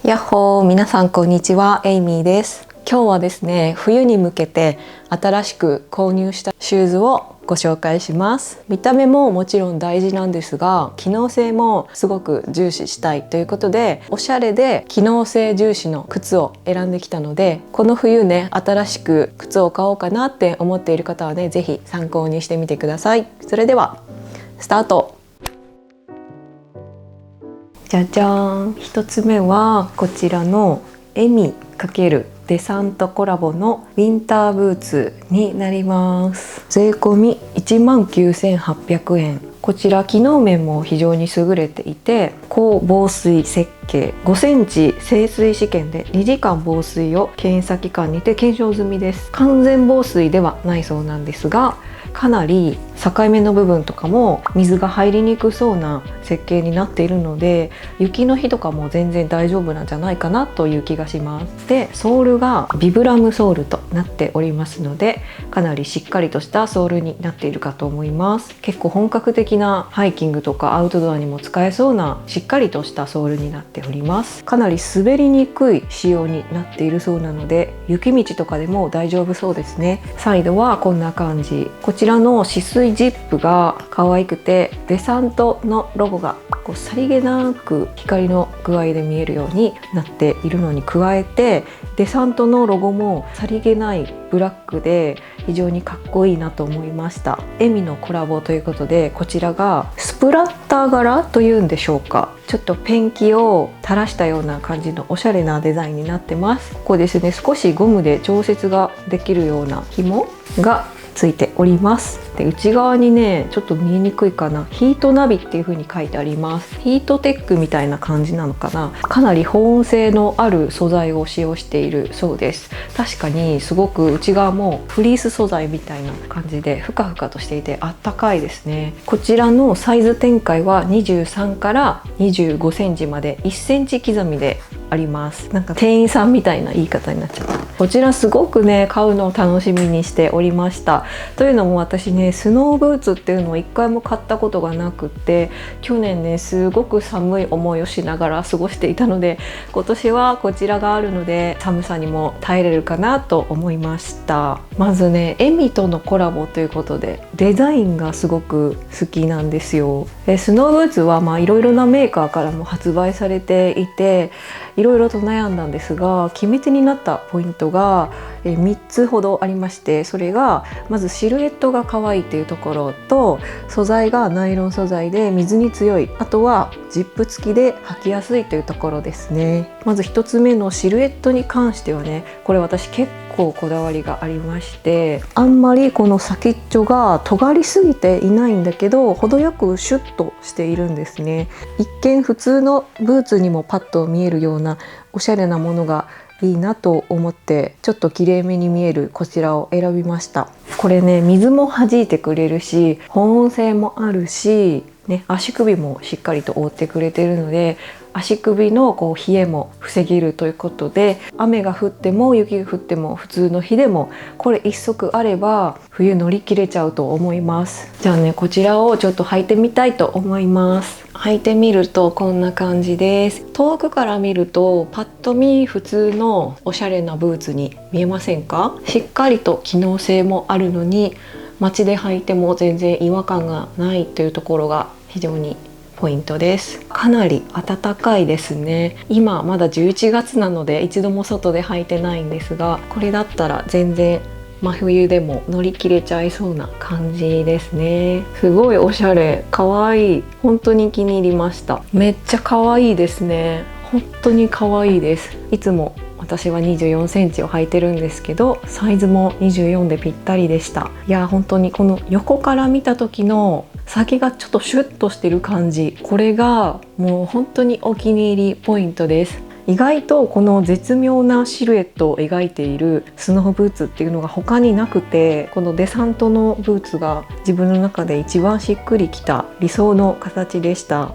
やっほー、皆さんこんにちは、エイミーです。今日はですね、冬に向けて新しく購入したシューズをご紹介します。見た目ももちろん大事なんですが、機能性もすごく重視したいということで、おしゃれで機能性重視の靴を選んできたので、この冬ね、新しく靴を買おうかなって思っている方はね、ぜひ参考にしてみてください。それではスタート。じゃじゃーん。1つ目はこちらのエミ×デサントコラボのウィンターブーツになります。税込み19,800円。こちら機能面も非常に優れていて、高防水設計、5センチ静水試験で2時間防水を検査機関にて検証済みです。完全防水ではないそうなんですが、かなり境目の部分とかも水が入りにくそうな設計になっているので、雪の日とかも全然大丈夫なんじゃないかなという気がします。で、ソールがビブラムソールとなっておりますので、かなりしっかりとしたソールになっているかと思います。結構本格的なハイキングとかアウトドアにも使えそうなしっかりとしたソールになっております。かなり滑りにくい仕様になっているそうなので、雪道とかでも大丈夫そうですね。サイドはこんな感じ。こちらの止水ジップが可愛くて、デサントのロゴがこうさりげなく光の具合で見えるようになっているのに加えて、デサントのロゴもさりげないブラックで非常にかっこいいなと思いました。エミのコラボということで、こちらがスプラッター柄というんでしょうか、ちょっとペンキを垂らしたような感じのおしゃれなデザインになってます。ここですね、少しゴムで調節ができるような紐がついております。で、内側にね、ちょっと見えにくいかな、ヒートナビっていう風に書いてあります。ヒートテックみたいな感じなのかな。かなり保温性のある素材を使用しているそうです。確かにすごく内側もフリース素材みたいな感じでふかふかとしていてあったかいですね。こちらのサイズ展開は23から25センチまで1センチ刻みであります。なんか店員さんみたいな言い方になっちゃった。こちらすごくね、買うのを楽しみにしておりました。というのも私ね、スノーブーツっていうのを一回も買ったことがなくって、去年ね、すごく寒い思いをしながら過ごしていたので、今年はこちらがあるので寒さにも耐えれるかなと思いました。まずね、エミとのコラボということでデザインがすごく好きなんですよ。スノーブーツはいろいろなメーカーからも発売されていて、いろいろと悩んだんですが、決め手になったポイントが3つほどありまして、それがまずシルエットが可愛いというところと、素材がナイロン素材で水に強い、あとはジップ付きで履きやすいというところですね。まず1つ目のシルエットに関してはね、これ私結構こだわりがありまして、あんまりこの先っちょが尖りすぎていないんだけど、程よくシュッとしているんですね。一見普通のブーツにもパッと見えるようなおしゃれなものがいいなと思って、ちょっときれいめに見えるこちらを選びました。これね、水も弾いてくれるし、保温性もあるし、ね、足首もしっかりと覆ってくれているので、足首の冷えも防げるということで、雨が降っても雪が降っても普通の日でもこれ一足あれば冬乗り切れちゃうと思います。じゃあね、こちらをちょっと履いてみたいと思います。履いてみるとこんな感じです。遠くから見るとパッと見普通のおしゃれなブーツに見えませんか？しっかりと機能性もあるのに、街で履いても全然違和感がないというところが非常にポイントです。かなり暖かいですね。今まだ11月なので一度も外で履いてないんですが、これだったら全然真冬でも乗り切れちゃいそうな感じですね。すごいおしゃれ、かわいい。本当に気に入りました。めっちゃかわいいですね。本当にかわいいです。いつも私は24センチを履いてるんですけど、サイズも24でぴったりでした。いや、本当にこの横から見た時の先がちょっとシュッとしてる感じ、これがもう本当にお気に入りポイントです。意外とこの絶妙なシルエットを描いているスノーブーツっていうのが他になくて、このデサントのブーツが自分の中で一番しっくりきた理想の形でした。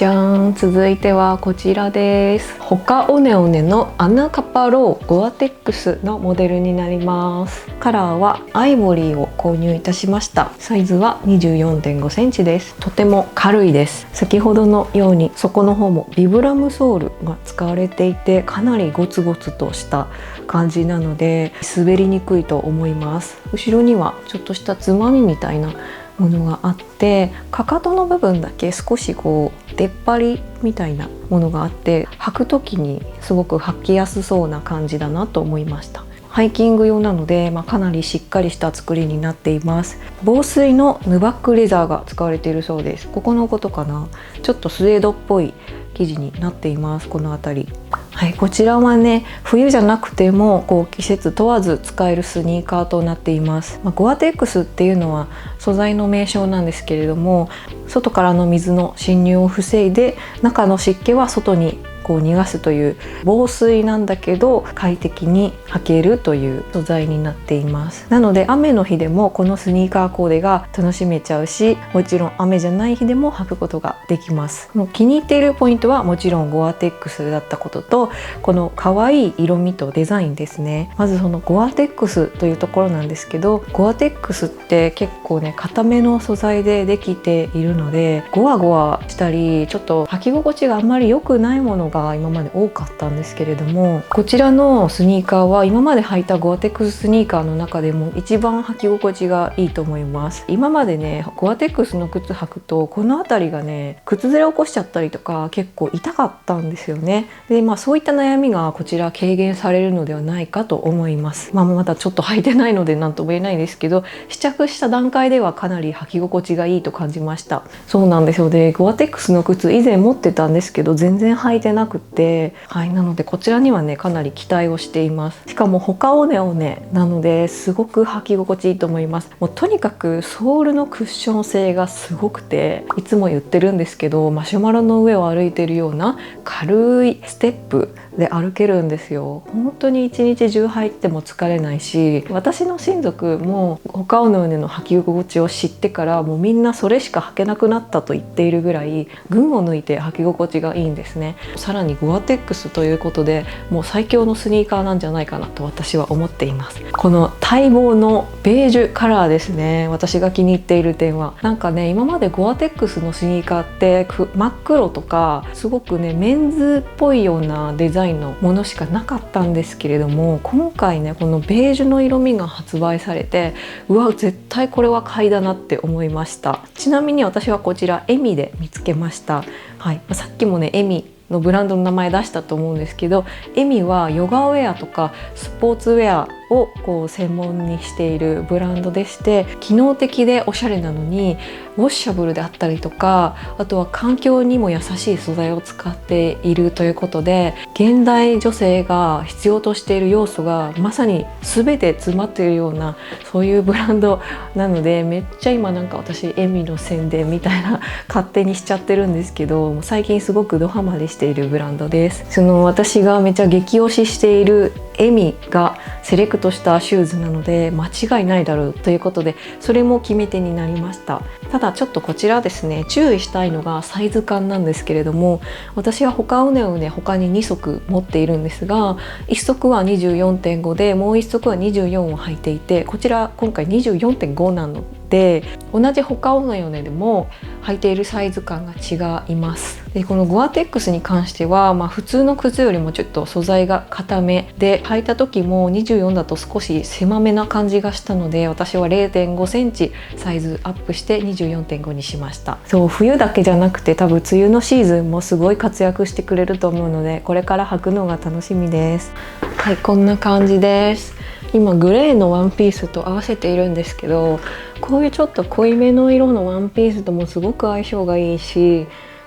じゃーん、続いてはこちらです。ホカオネオネのアナカパローゴアテックスのモデルになります。カラーはアイボリーを購入いたしました。サイズは 24.5 センチです。とても軽いです。先ほどのように底の方もビブラムソールが使われていて、かなりゴツゴツとした感じなので滑りにくいと思います。後ろにはちょっとしたつまみみたいなものがあって、かかとの部分だけ少しこう出っ張りみたいなものがあって、履く時にすごく履きやすそうな感じだなと思いました。ハイキング用なので、かなりしっかりした作りになっています。防水のヌバックレザーが使われているそうです。ここのことかな、ちょっとスウェードっぽい生地になっています。この辺り、はい、こちらはね、冬じゃなくてもこう季節問わず使えるスニーカーとなっています。ゴアテックスっていうのは素材の名称なんですけれども、外からの水の侵入を防いで中の湿気は外にこう逃がすという防水なんだけど快適に履けるという素材になっています。なので雨の日でもこのスニーカーコーデが楽しめちゃうし、もちろん雨じゃない日でも履くことができます。気に入っているポイントはもちろんゴアテックスだったことと、この可愛い色味とデザインですね。まずそのゴアテックスというところなんですけど、ゴアテックスって結構ね硬めの素材でできているので、ゴワゴワしたりちょっと履き心地があんまり良くないものが今まで多かったんですけれども、こちらのスニーカーは今まで履いたゴアテックススニーカーの中でも一番履き心地がいいと思います。今までねゴアテックスの靴履くとこの辺りがね靴ずれ起こしちゃったりとか結構痛かったんですよね。でそういった悩みがこちら軽減されるのではないかと思います。まだちょっと履いてないので何とも言えないですけど、試着した段階ではかなり履き心地がいいと感じました。そうなんですよ。でゴアテックスの靴以前持ってたんですけど全然履いてなくて、はい、なのでこちらにはねかなり期待をしています。しかもホカオネオネなのですごく履き心地いいと思います。もうとにかくソールのクッション性がすごくて、いつも言ってるんですけどマシュマロの上を歩いているような軽いステップで歩けるんですよ。本当に一日中履いても疲れないし、私の親族もホカオネオネの履き心地を知ってからもうみんなそれしか履けなくなったと言っているぐらい群を抜いて履き心地がいいんですね。さらにゴアテックスということでもう最強のスニーカーなんじゃないかなと私は思っています。この待望のベージュカラーですね。私が気に入っている点はなんかね、今までゴアテックスのスニーカーって真っ黒とかすごくねメンズっぽいようなデザインのものしかなかったんですけれども、今回ねこのベージュの色味が発売されて、うわ絶対これは買いだなって思いました。ちなみに私はこちらエミで見つけました。はい、さっきもねエミのブランドの名前出したと思うんですけど、エミはヨガウェアとかスポーツウェアをこう専門にしているブランドでして、機能的でおしゃれなのにウォッシャブルであったりとか、あとは環境にも優しい素材を使っているということで、現代女性が必要としている要素がまさに全て詰まっているようなそういうブランドなので、めっちゃ今なんか私エミの宣伝みたいな勝手にしちゃってるんですけど、最近すごくドハマりしているブランドです。その私がめちゃ激推ししているエミがセレクトしたシューズなので間違いないだろうということで、それも決め手になりました。ただちょっとこちらですね、注意したいのがサイズ感なんですけれども、私はホカオネオネ他に2足持っているんですが、1足は 24.5 でもう1足は24を履いていて、こちら今回 24.5 なので同じホカオネオネでも履いているサイズ感が違います。でこのゴアテックスに関しては、普通の靴よりもちょっと素材が硬めで、履いた時も24だと少し狭めな感じがしたので、私は 0.5 センチサイズアップして 24.5 にしました。そう、冬だけじゃなくて多分梅雨のシーズンもすごい活躍してくれると思うので、これから履くのが楽しみです。はい、こんな感じです。今グレーのワンピースと合わせているんですけど、こういうちょっと濃いめの色のワンピースともすごく相性がいいし、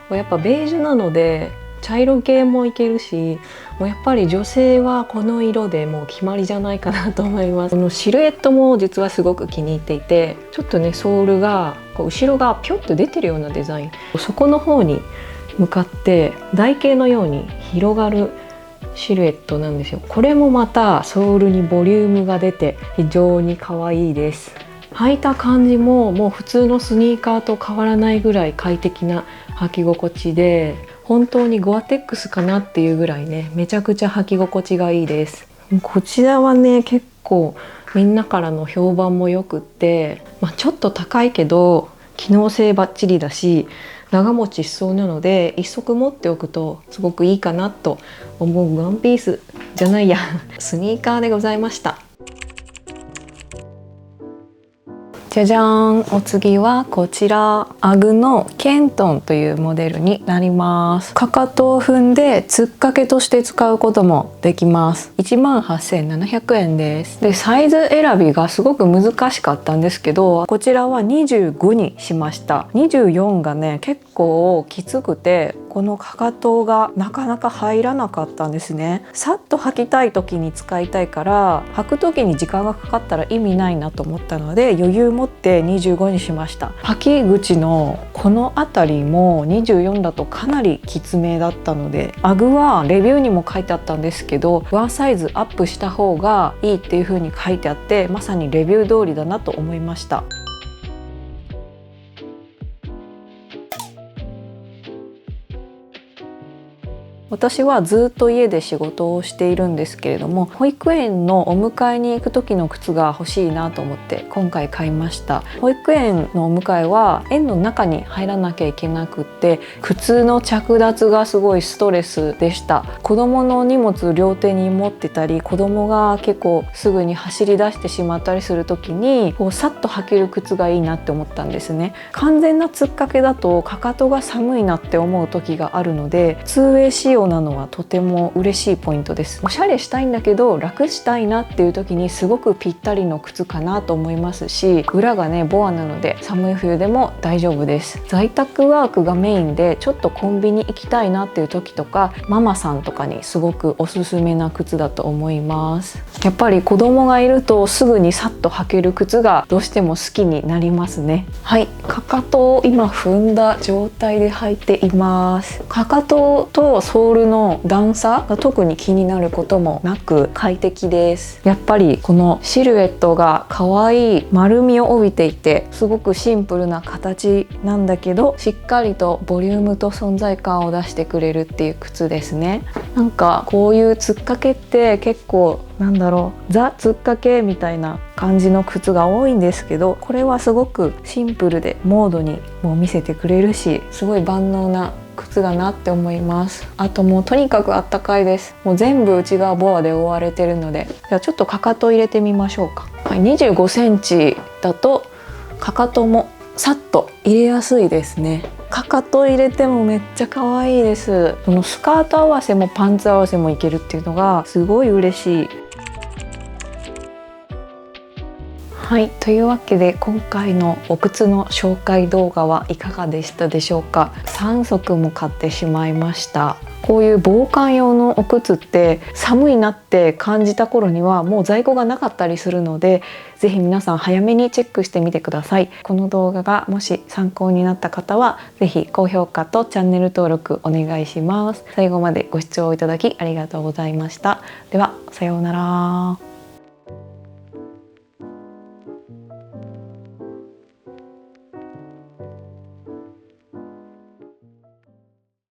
やっぱベージュなので茶色系もいけるし、もうやっぱり女性はこの色でもう決まりじゃないかなと思います。このシルエットも実はすごく気に入っていて、ちょっとねソールがこう後ろがピョッと出てるようなデザイン、そこの方に向かって台形のように広がるシルエットなんですよ。これもまたソールにボリュームが出て非常に可愛いです。履いた感じももう普通のスニーカーと変わらないぐらい快適な履き心地で、本当にゴアテックスかなっていうぐらいね、めちゃくちゃ履き心地がいいです。こちらはね、結構みんなからの評判もよくって、ちょっと高いけど機能性バッチリだし長持ちしそうなので、一足持っておくとすごくいいかなと思うワンピースじゃないやスニーカーでございました。じゃじゃーん、お次はこちら、アグのケントンというモデルになります。かかとを踏んでつっかけとして使うこともできます。18,700円です。で、サイズ選びがすごく難しかったんですけど、こちらは25にしました。24がね、結構きつくて、このかかとがなかなか入らなかったんですね。さっと履きたい時に使いたいから、履く時に時間がかかったら意味ないなと思ったので、余裕持って25にしました。履き口のこの辺りも24だとかなりきつめだったので、アグはレビューにも書いてあったんですけど、ワンサイズアップした方がいいっていう風に書いてあって、まさにレビュー通りだなと思いました。私はずっと家で仕事をしているんですけれども、保育園のお迎えに行く時の靴が欲しいなと思って今回買いました。保育園のお迎えは園の中に入らなきゃいけなくって、靴の着脱がすごいストレスでした。子供の荷物両手に持ってたり、子供が結構すぐに走り出してしまったりする時にこうさっと履ける靴がいいなって思ったんですね。完全なつっかけだとかかとが寒いなって思う時があるので、2way仕様なのはとても嬉しいポイントです。おしゃれしたいんだけど楽したいなっていう時にすごくぴったりの靴かなと思いますし、裏がねボアなので寒い冬でも大丈夫です。在宅ワークがメインでちょっとコンビニ行きたいなっていう時とか、ママさんとかにすごくおすすめな靴だと思います。やっぱり子供がいるとすぐにさっと履ける靴がどうしても好きになりますね。はい、かかとを今踏んだ状態で履いています。かかととソールの段差が特に気になることもなく快適です。やっぱりこのシルエットが可愛い丸みを帯びていて、すごくシンプルな形なんだけどしっかりとボリュームと存在感を出してくれるっていう靴ですね。なんかこういうつっかけって結構ザつっかけみたいな感じの靴が多いんですけど、これはすごくシンプルでモードにも見せてくれるし、すごい万能な靴だなって思います。あともうとにかくあったかいです。もう全部内側ボアで覆われてるので、じゃあちょっとかかと入れてみましょうか。はい、25センチだとかかともさっと入れやすいですね。かかと入れてもめっちゃ可愛いです。そのスカート合わせもパンツ合わせもいけるっていうのがすごい嬉しい。はい、というわけで今回のお靴の紹介動画はいかがでしたでしょうか。3足も買ってしまいました。こういう防寒用のお靴って寒いなって感じた頃にはもう在庫がなかったりするので、ぜひ皆さん早めにチェックしてみてください。この動画がもし参考になった方はぜひ高評価とチャンネル登録お願いします。最後までご視聴いただきありがとうございました。ではさようなら。